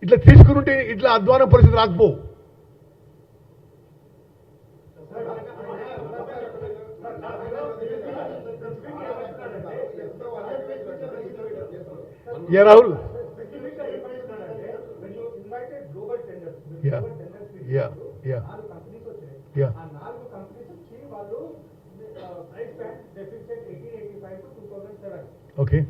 ఇట్లా తీసుకుంటే ఇట్లా అధ్వానం పరిస్థితి రాకపో. Yeah Rahul, yeah yeah yeah yeah okay.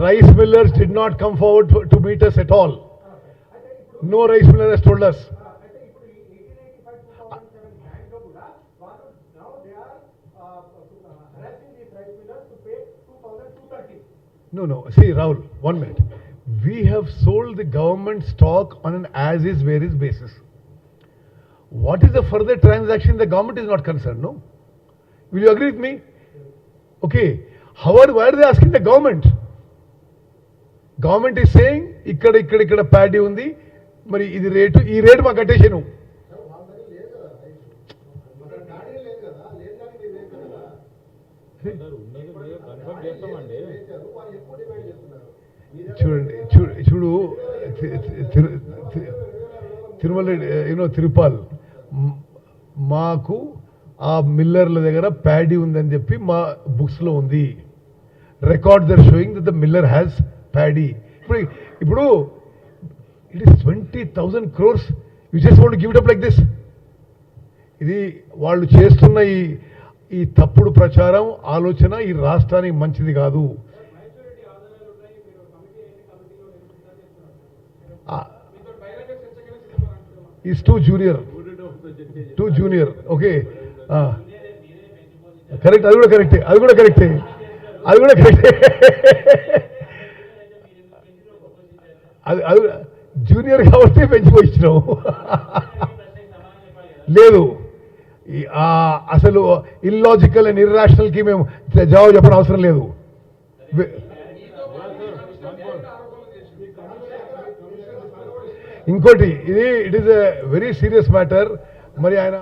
Rice millers did not come forward to meet us at all. No rice miller has told us. No. See, Rahul, 1 minute. We have sold the government stock on an as-is, where-is basis. What is the further transaction? The government is not concerned, no? Will you agree with me? Okay. However, why are they asking the government? Government is saying, ikkada paddy undi, mari idi rate, ee rate ma kattesenu. చూడు తిరుమల తిరుపాల్ మాకు ఆ మిల్లర్ల దగ్గర paddy ఉందని చెప్పి మా బుక్స్లో ఉంది. Record there showing that the miller has paddy. ఇప్పుడు it is 20,000 crores. You just want to give it up like this. ఇది వాళ్ళు చేస్తున్న ఈ తప్పుడు ప్రచారం, ఆలోచన ఈ రాష్ట్రానికి మంచిది కాదు. Is two junior. Okay, correct. అది కూడా కరెక్టే. అది జూనియర్ కాబట్టి పెంచిపోయినావు. లేదు, అసలు ఇల్లాజికల్ అండ్ ఇర్రాషనల్ కి మేము జవాబు చెప్పడం అవసరం లేదు. ఇంకోటి, it is a very serious matter. మరి ఆయన